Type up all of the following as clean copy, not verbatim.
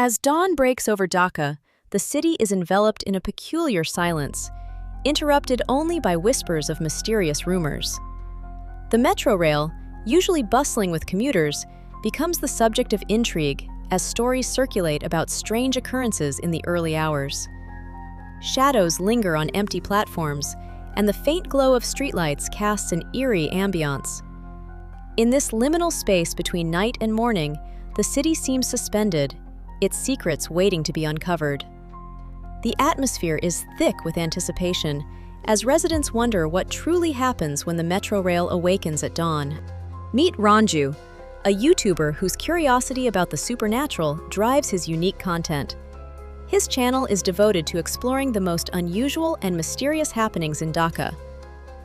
As dawn breaks over Dhaka, the city is enveloped in a peculiar silence, interrupted only by whispers of mysterious rumors. The metro rail, usually bustling with commuters, becomes the subject of intrigue as stories circulate about strange occurrences in the early hours. Shadows linger on empty platforms, and the faint glow of streetlights casts an eerie ambiance. In this liminal space between night and morning, the city seems suspended, its secrets waiting to be uncovered. The atmosphere is thick with anticipation, as residents wonder what truly happens when the metro rail awakens at dawn. Meet Ranju, a YouTuber whose curiosity about the supernatural drives his unique content. His channel is devoted to exploring the most unusual and mysterious happenings in Dhaka.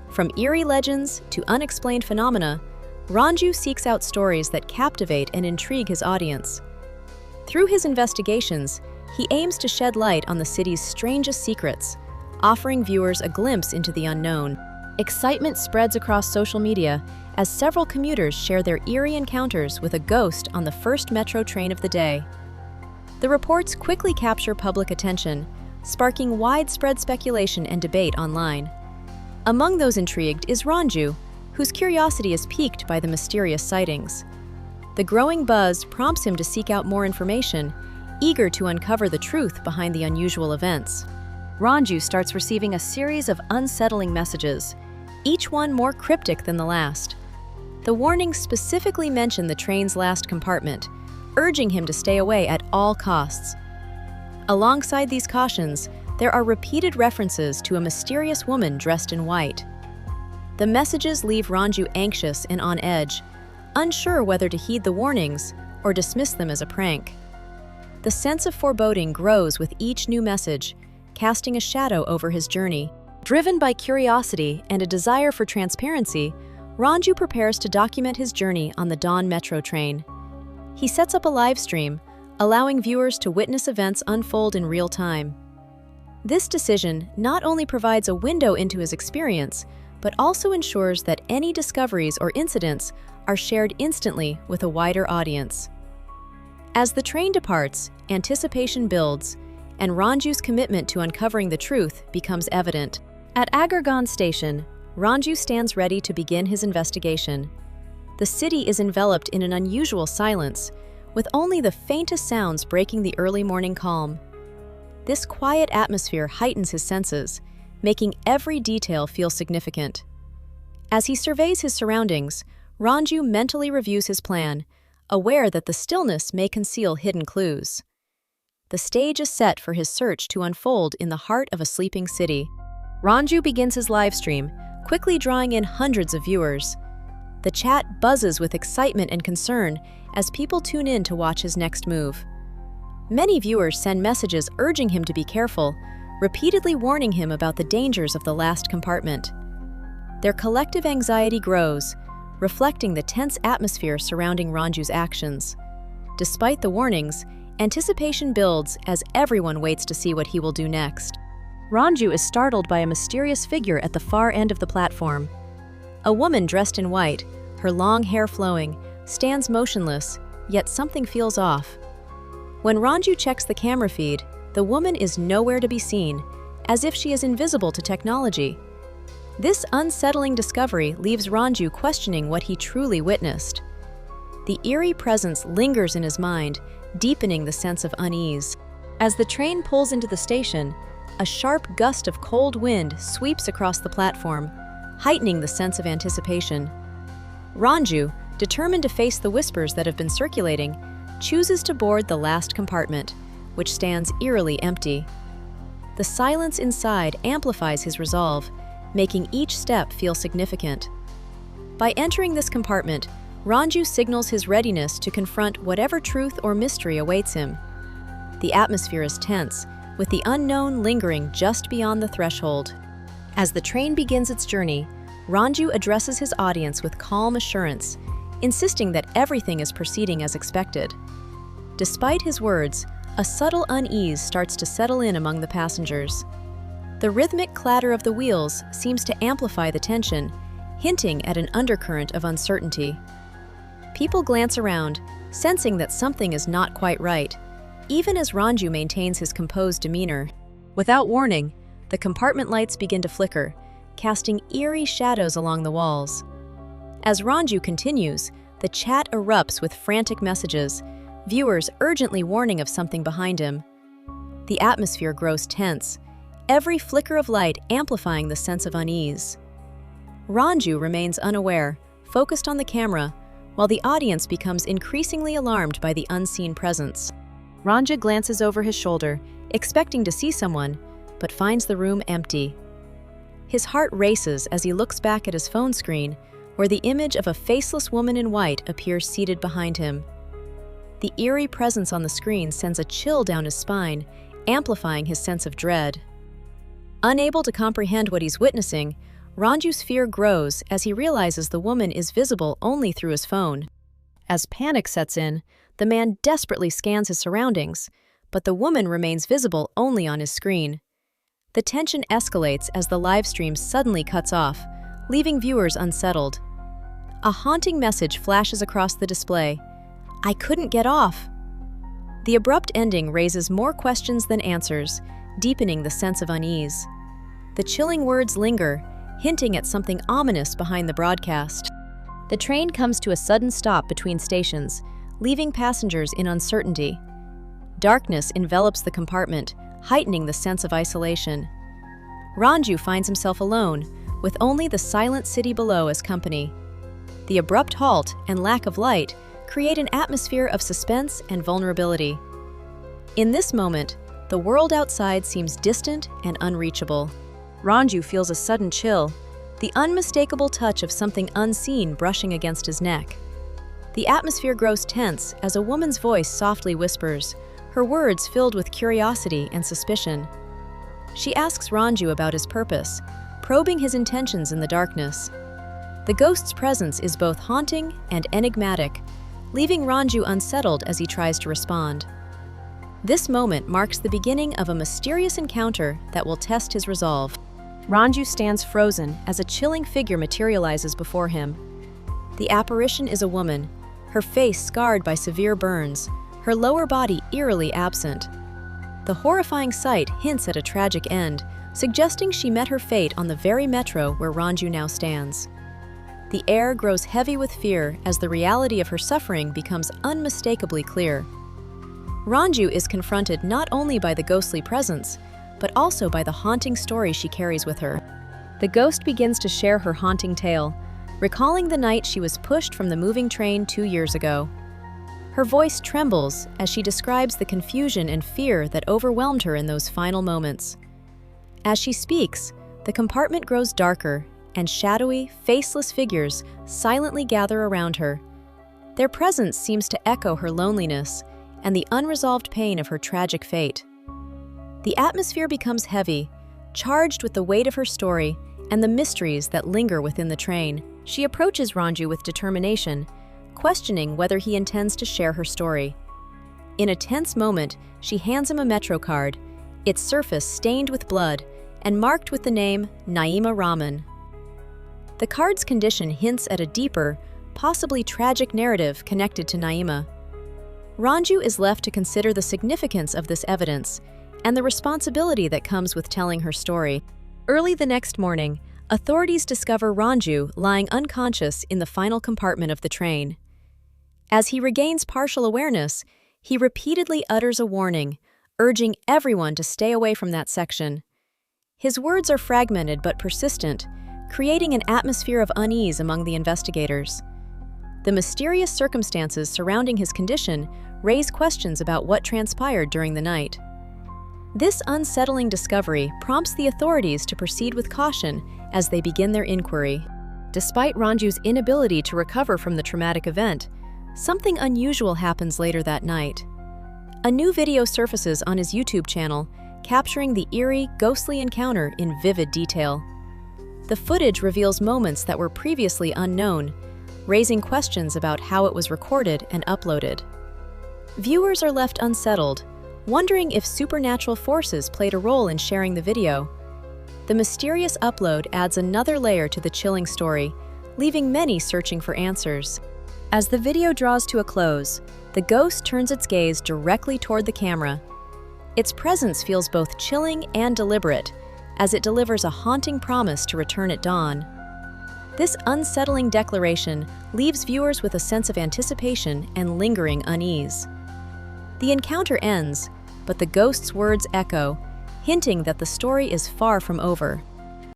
From eerie legends to unexplained phenomena, Ranju seeks out stories that captivate and intrigue his audience. Through his investigations, he aims to shed light on the city's strangest secrets, offering viewers a glimpse into the unknown. Excitement spreads across social media as several commuters share their eerie encounters with a ghost on the first metro train of the day. The reports quickly capture public attention, sparking widespread speculation and debate online. Among those intrigued is Ranju, whose curiosity is piqued by the mysterious sightings. The growing buzz prompts him to seek out more information, eager to uncover the truth behind the unusual events. Ranju starts receiving a series of unsettling messages, each one more cryptic than the last. The warnings specifically mention the train's last compartment, urging him to stay away at all costs. Alongside these cautions, there are repeated references to a mysterious woman dressed in white. The messages leave Ranju anxious and on edge, unsure whether to heed the warnings or dismiss them as a prank. The sense of foreboding grows with each new message, casting a shadow over his journey. Driven by curiosity and a desire for transparency, Ranju prepares to document his journey on the Dawn Metro train. He sets up a live stream, allowing viewers to witness events unfold in real time. This decision not only provides a window into his experience, but also ensures that any discoveries or incidents are shared instantly with a wider audience. As the train departs, anticipation builds, and Ranju's commitment to uncovering the truth becomes evident. At Agargan station, Ranju stands ready to begin his investigation. The city is enveloped in an unusual silence, with only the faintest sounds breaking the early morning calm. This quiet atmosphere heightens his senses, making every detail feel significant. As he surveys his surroundings, Ranju mentally reviews his plan, aware that the stillness may conceal hidden clues. The stage is set for his search to unfold in the heart of a sleeping city. Ranju begins his live stream, quickly drawing in hundreds of viewers. The chat buzzes with excitement and concern as people tune in to watch his next move. Many viewers send messages urging him to be careful, repeatedly warning him about the dangers of the last compartment. Their collective anxiety grows, reflecting the tense atmosphere surrounding Ranju's actions. Despite the warnings, anticipation builds as everyone waits to see what he will do next. Ranju is startled by a mysterious figure at the far end of the platform. A woman dressed in white, her long hair flowing, stands motionless, yet something feels off. When Ranju checks the camera feed, the woman is nowhere to be seen, as if she is invisible to technology. This unsettling discovery leaves Ranju questioning what he truly witnessed. The eerie presence lingers in his mind, deepening the sense of unease. As the train pulls into the station, a sharp gust of cold wind sweeps across the platform, heightening the sense of anticipation. Ranju, determined to face the whispers that have been circulating, chooses to board the last compartment, which stands eerily empty. The silence inside amplifies his resolve, making each step feel significant. By entering this compartment, Ranju signals his readiness to confront whatever truth or mystery awaits him. The atmosphere is tense, with the unknown lingering just beyond the threshold. As the train begins its journey, Ranju addresses his audience with calm assurance, insisting that everything is proceeding as expected. Despite his words, a subtle unease starts to settle in among the passengers. The rhythmic clatter of the wheels seems to amplify the tension, hinting at an undercurrent of uncertainty. People glance around, sensing that something is not quite right, even as Ranju maintains his composed demeanor. Without warning, the compartment lights begin to flicker, casting eerie shadows along the walls. As Ranju continues, the chat erupts with frantic messages, viewers urgently warning of something behind him. The atmosphere grows tense, every flicker of light amplifying the sense of unease. Ranju remains unaware, focused on the camera, while the audience becomes increasingly alarmed by the unseen presence. Ranju glances over his shoulder, expecting to see someone, but finds the room empty. His heart races as he looks back at his phone screen, where the image of a faceless woman in white appears seated behind him. The eerie presence on the screen sends a chill down his spine, amplifying his sense of dread. Unable to comprehend what he's witnessing, Ranju's fear grows as he realizes the woman is visible only through his phone. As panic sets in, the man desperately scans his surroundings, but the woman remains visible only on his screen. The tension escalates as the live stream suddenly cuts off, leaving viewers unsettled. A haunting message flashes across the display: "I couldn't get off." The abrupt ending raises more questions than answers, deepening the sense of unease. The chilling words linger, hinting at something ominous behind the broadcast. The train comes to a sudden stop between stations, leaving passengers in uncertainty. Darkness envelops the compartment, heightening the sense of isolation. Ranju finds himself alone, with only the silent city below as company. The abrupt halt and lack of light create an atmosphere of suspense and vulnerability. In this moment, the world outside seems distant and unreachable. Ranju feels a sudden chill, the unmistakable touch of something unseen brushing against his neck. The atmosphere grows tense as a woman's voice softly whispers, her words filled with curiosity and suspicion. She asks Ranju about his purpose, probing his intentions in the darkness. The ghost's presence is both haunting and enigmatic, leaving Ranju unsettled as he tries to respond. This moment marks the beginning of a mysterious encounter that will test his resolve. Ranju stands frozen as a chilling figure materializes before him. The apparition is a woman, her face scarred by severe burns, her lower body eerily absent. The horrifying sight hints at a tragic end, suggesting she met her fate on the very metro where Ranju now stands. The air grows heavy with fear as the reality of her suffering becomes unmistakably clear. Ranju is confronted not only by the ghostly presence, but also by the haunting story she carries with her. The ghost begins to share her haunting tale, recalling the night she was pushed from the moving train 2 years ago. Her voice trembles as she describes the confusion and fear that overwhelmed her in those final moments. As she speaks, the compartment grows darker, and shadowy, faceless figures silently gather around her. Their presence seems to echo her loneliness and the unresolved pain of her tragic fate. The atmosphere becomes heavy, charged with the weight of her story and the mysteries that linger within the train. She approaches Ranju with determination, questioning whether he intends to share her story. In a tense moment, she hands him a Metro card, its surface stained with blood and marked with the name Naima Raman. The card's condition hints at a deeper, possibly tragic narrative connected to Naima. Ranju is left to consider the significance of this evidence and the responsibility that comes with telling her story. Early the next morning, authorities discover Ranju lying unconscious in the final compartment of the train. As he regains partial awareness, he repeatedly utters a warning, urging everyone to stay away from that section. His words are fragmented but persistent, creating an atmosphere of unease among the investigators. The mysterious circumstances surrounding his condition raise questions about what transpired during the night. This unsettling discovery prompts the authorities to proceed with caution as they begin their inquiry. Despite Ranju's inability to recover from the traumatic event, something unusual happens later that night. A new video surfaces on his YouTube channel, capturing the eerie, ghostly encounter in vivid detail. The footage reveals moments that were previously unknown, raising questions about how it was recorded and uploaded. Viewers are left unsettled, wondering if supernatural forces played a role in sharing the video. The mysterious upload adds another layer to the chilling story, leaving many searching for answers. As the video draws to a close, the ghost turns its gaze directly toward the camera. Its presence feels both chilling and deliberate, as it delivers a haunting promise to return at dawn. This unsettling declaration leaves viewers with a sense of anticipation and lingering unease. The encounter ends, but the ghost's words echo, hinting that the story is far from over.